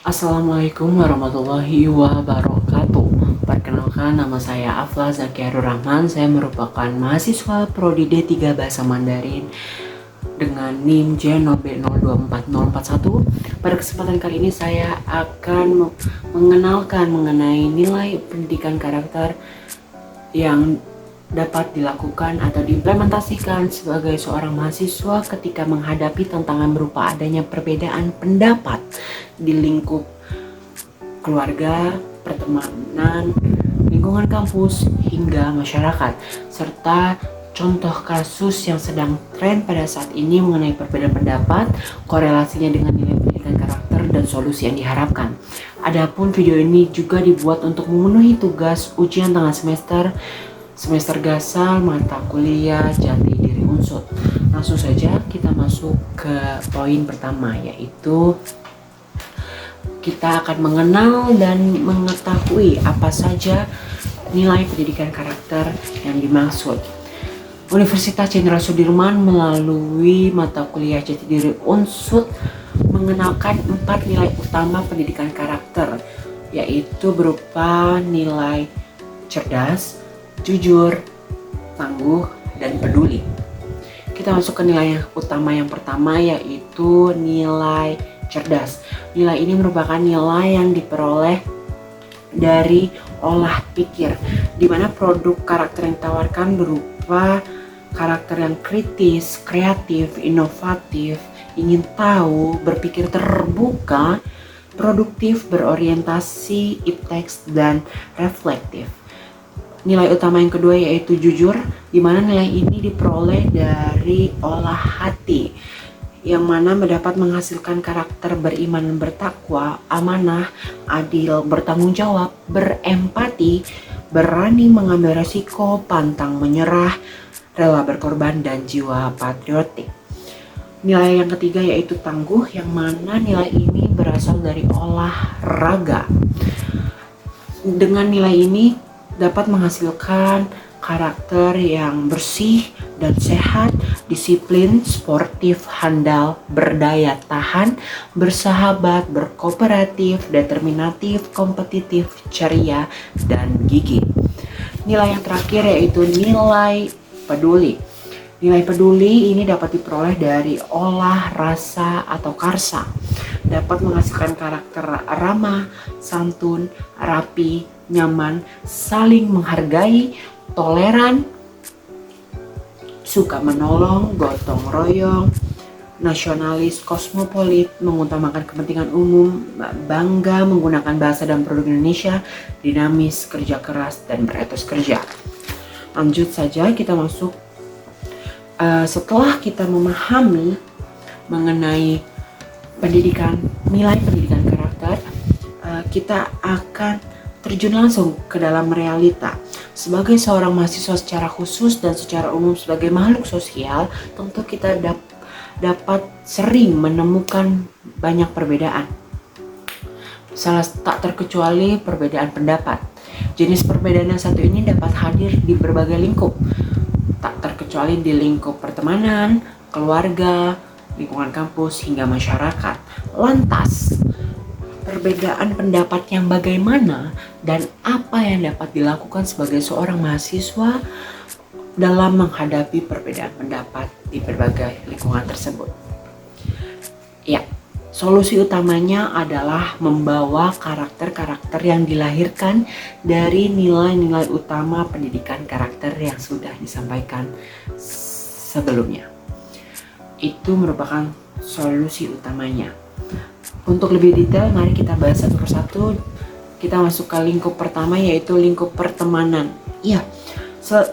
Assalamualaikum warahmatullahi wabarakatuh. Perkenalkan, nama saya Afla Zakiarur Rahman. Saya merupakan mahasiswa Prodi D3 Bahasa Mandarin dengan NIM J0B024041. Pada kesempatan kali ini saya akan mengenalkan mengenai nilai pendidikan karakter yang dapat dilakukan atau diimplementasikan sebagai seorang mahasiswa ketika menghadapi tantangan berupa adanya perbedaan pendapat di lingkup keluarga, pertemanan, lingkungan kampus, hingga masyarakat, serta contoh kasus yang sedang tren pada saat ini mengenai perbedaan pendapat, korelasinya dengan nilai pendidikan karakter, dan solusi yang diharapkan. Adapun video ini juga dibuat untuk memenuhi tugas ujian tengah semester gasal mata kuliah jati diri unsur. Langsung saja kita masuk ke poin pertama, yaitu kita akan mengenal dan mengetahui apa saja nilai pendidikan karakter yang dimaksud. Universitas Jenderal Sudirman melalui mata kuliah jati diri unsur mengenalkan 4 nilai utama pendidikan karakter, yaitu berupa nilai cerdas, jujur, tangguh, dan peduli. Kita masuk ke nilai yang utama yang pertama, yaitu nilai cerdas. Nilai ini merupakan nilai yang diperoleh dari olah pikir, di mana produk karakter yang ditawarkan berupa karakter yang kritis, kreatif, inovatif, ingin tahu, berpikir terbuka, produktif, berorientasi, ipteks, dan reflektif. Nilai utama yang kedua yaitu jujur, di mana nilai ini diperoleh dari olah hati, yang mana mendapat menghasilkan karakter beriman dan bertakwa, amanah, adil, bertanggung jawab, berempati, berani mengambil resiko, pantang menyerah, rela berkorban, dan jiwa patriotik. Nilai yang ketiga yaitu tangguh, yang mana nilai ini berasal dari olahraga. Dengan nilai ini dapat menghasilkan karakter yang bersih dan sehat, disiplin, sportif, handal, berdaya tahan, bersahabat, berkooperatif, determinatif, kompetitif, ceria, dan gigih. Nilai yang terakhir yaitu nilai peduli. Nilai peduli ini dapat diperoleh dari olah rasa atau karsa. Dapat menghasilkan karakter ramah, santun, rapi, nyaman, saling menghargai, toleran, suka menolong, gotong royong, nasionalis, kosmopolit, mengutamakan kepentingan umum, bangga menggunakan bahasa dan produk Indonesia, dinamis, kerja keras, dan beretos kerja. Lanjut saja kita masuk. Setelah kita memahami mengenai nilai pendidikan karakter, kita akan terjun langsung ke dalam realita. Sebagai seorang mahasiswa secara khusus dan secara umum sebagai makhluk sosial, tentu kita dapat sering menemukan banyak perbedaan. Salah tak terkecuali perbedaan pendapat. Jenis perbedaan yang satu ini dapat hadir di berbagai lingkup, tak terkecuali di lingkup pertemanan, keluarga, lingkungan kampus, hingga masyarakat. Lantas, perbedaan pendapat yang bagaimana dan apa yang dapat dilakukan sebagai seorang mahasiswa dalam menghadapi perbedaan pendapat di berbagai lingkungan tersebut? Ya, solusi utamanya adalah membawa karakter-karakter yang dilahirkan dari nilai-nilai utama pendidikan karakter yang sudah disampaikan sebelumnya. Itu merupakan solusi utamanya. Untuk lebih detail, mari kita bahas satu persatu. Kita masuk ke lingkup pertama, yaitu lingkup pertemanan. Iya,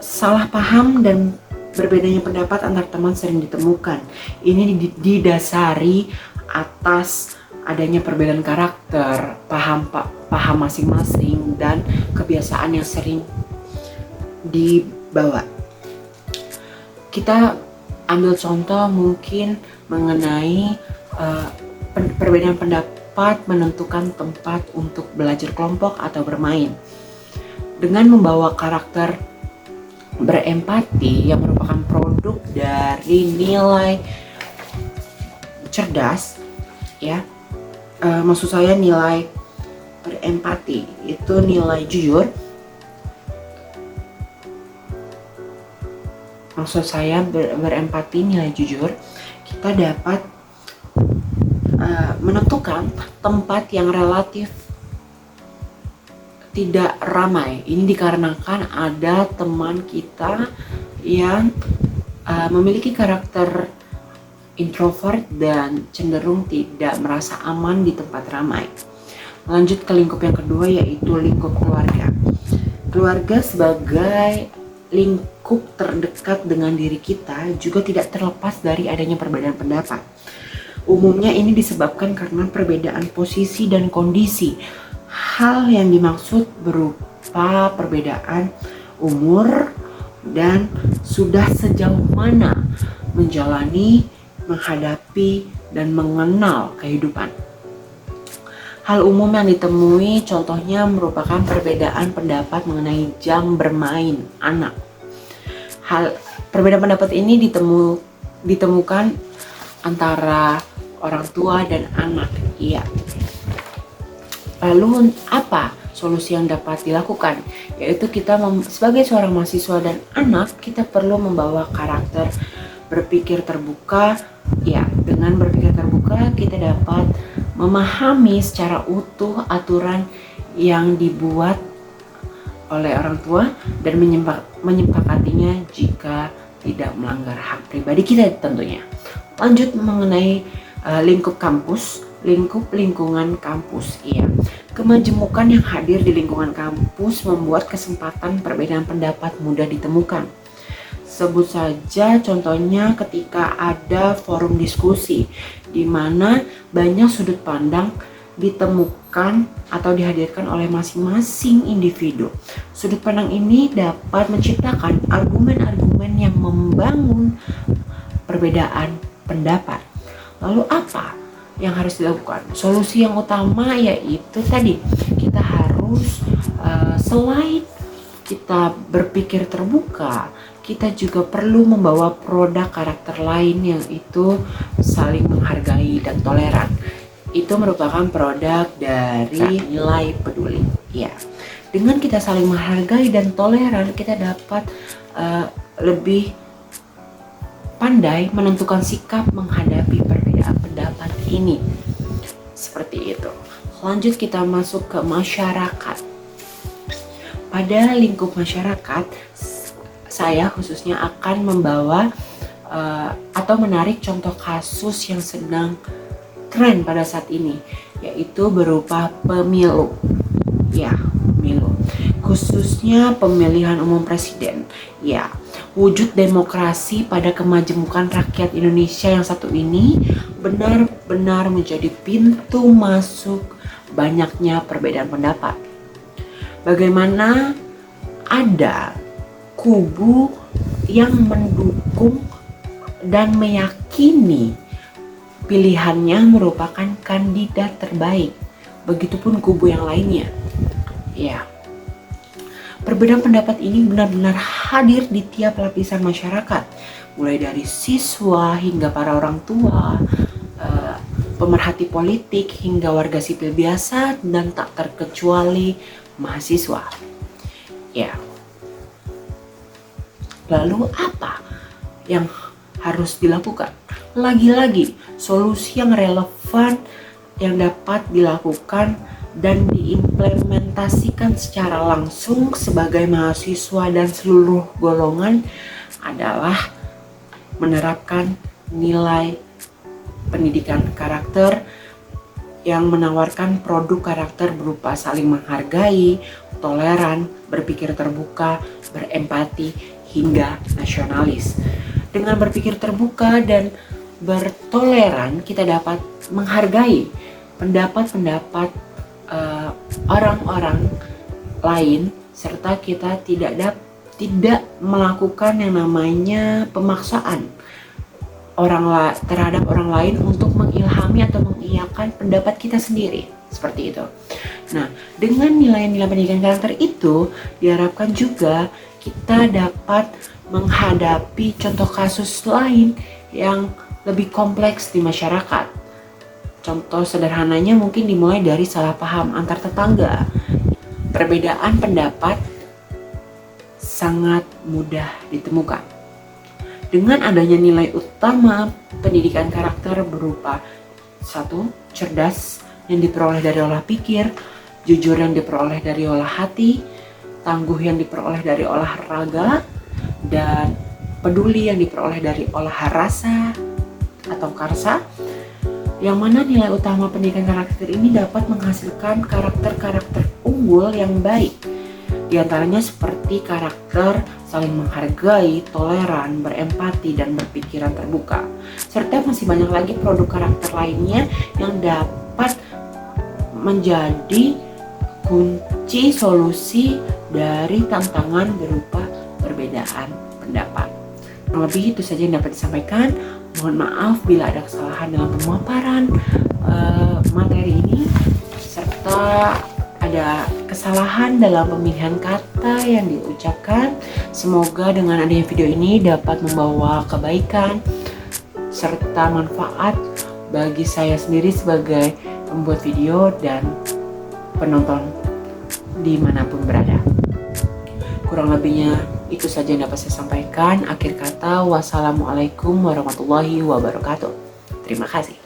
salah paham dan berbedanya pendapat antar teman sering ditemukan. Ini didasari atas adanya perbedaan karakter, paham masing-masing, dan kebiasaan yang sering dibawa. Kita ambil contoh mungkin mengenai perbedaan pendapat menentukan tempat untuk belajar kelompok atau bermain. Dengan membawa karakter berempati yang merupakan produk dari nilai cerdas, ya, maksud saya nilai berempati, itu nilai jujur. Maksud saya berempati, nilai jujur, kita dapat menentukan tempat yang relatif tidak ramai. Ini dikarenakan ada teman kita yang memiliki karakter introvert dan cenderung tidak merasa aman di tempat ramai. Lanjut ke lingkup yang kedua, yaitu lingkup keluarga. Keluarga sebagai lingkup terdekat dengan diri kita juga tidak terlepas dari adanya perbedaan pendapat. Umumnya ini disebabkan karena perbedaan posisi dan kondisi. Hal yang dimaksud berupa perbedaan umur dan sudah sejauh mana menjalani, menghadapi, dan mengenal kehidupan. Hal umum yang ditemui contohnya merupakan perbedaan pendapat mengenai jam bermain anak. Perbedaan pendapat ini ditemukan antara orang tua dan anak. Iya. Lalu apa solusi yang dapat dilakukan? Yaitu kita sebagai seorang mahasiswa dan anak, kita perlu membawa karakter berpikir terbuka. Ya, dengan berpikir terbuka kita dapat memahami secara utuh aturan yang dibuat oleh orang tua dan menyepakatinya jika tidak melanggar hak pribadi kita tentunya. Lanjut mengenai lingkup kampus, lingkungan kampus. Iya, kemajemukan yang hadir di lingkungan kampus membuat kesempatan perbedaan pendapat mudah ditemukan. Sebut saja contohnya ketika ada forum diskusi di mana banyak sudut pandang ditemukan atau dihadirkan oleh masing-masing individu. Sudut pandang ini dapat menciptakan argumen-argumen yang membangun perbedaan pendapat. Lalu apa yang harus dilakukan? Solusi yang utama yaitu tadi, kita harus selain kita berpikir terbuka, kita juga perlu membawa produk karakter lain yang itu saling menghargai dan toleran. Itu merupakan produk dari nilai peduli. Ya, dengan kita saling menghargai dan toleran, kita dapat lebih pandai menentukan sikap menghadapi perbedaan pendapat ini. Seperti itu. Lanjut kita masuk ke masyarakat. Pada lingkup masyarakat, saya khususnya akan membawa atau menarik contoh kasus yang sedang tren pada saat ini, yaitu berupa pemilu. Ya, pemilu. Khususnya pemilihan umum presiden. Ya, wujud demokrasi pada kemajemukan rakyat Indonesia yang satu ini benar-benar menjadi pintu masuk banyaknya perbedaan pendapat. Bagaimana ada kubu yang mendukung dan meyakini pilihannya merupakan kandidat terbaik, begitupun kubu yang lainnya. Ya, perbedaan pendapat ini benar-benar hadir di tiap lapisan masyarakat, mulai dari siswa hingga para orang tua, pemerhati politik hingga warga sipil biasa, dan tak terkecuali mahasiswa. Ya. Lalu apa yang harus dilakukan? Lagi-lagi solusi yang relevan yang dapat dilakukan dan diimplementasikan secara langsung sebagai mahasiswa dan seluruh golongan adalah menerapkan nilai pendidikan karakter yang menawarkan produk karakter berupa saling menghargai, toleran, berpikir terbuka, berempati, hingga nasionalis. Dengan berpikir terbuka dan bertoleran, kita dapat menghargai pendapat-pendapat orang-orang lain, serta kita tidak melakukan yang namanya pemaksaan terhadap orang lain untuk mengilhami atau mengiyakan pendapat kita sendiri, seperti itu. Nah, dengan nilai-nilai pendidikan karakter itu diharapkan juga kita dapat menghadapi contoh kasus lain yang lebih kompleks di masyarakat. Contoh sederhananya mungkin dimulai dari salah paham antar tetangga. Perbedaan pendapat sangat mudah ditemukan. Dengan adanya nilai utama pendidikan karakter berupa 1. Cerdas yang diperoleh dari olah pikir, jujur yang diperoleh dari olah hati, tangguh yang diperoleh dari olahraga, dan peduli yang diperoleh dari olah rasa atau karsa, yang mana nilai utama pendidikan karakter ini dapat menghasilkan karakter-karakter unggul yang baik. Di antaranya seperti karakter saling menghargai, toleran, berempati, dan berpikiran terbuka. Serta masih banyak lagi produk karakter lainnya yang dapat menjadi kunci solusi dari tantangan berupa perbedaan pendapat. Lebih itu saja yang dapat disampaikan. Mohon maaf bila ada kesalahan dalam pemaparan materi ini, serta ada kesalahan dalam pemilihan kata yang diucapkan. Semoga dengan adanya video ini dapat membawa kebaikan serta manfaat bagi saya sendiri sebagai pembuat video dan penonton dimanapun berada. Kurang lebihnya itu saja yang dapat saya sampaikan. Akhir kata, wassalamualaikum warahmatullahi wabarakatuh. Terima kasih.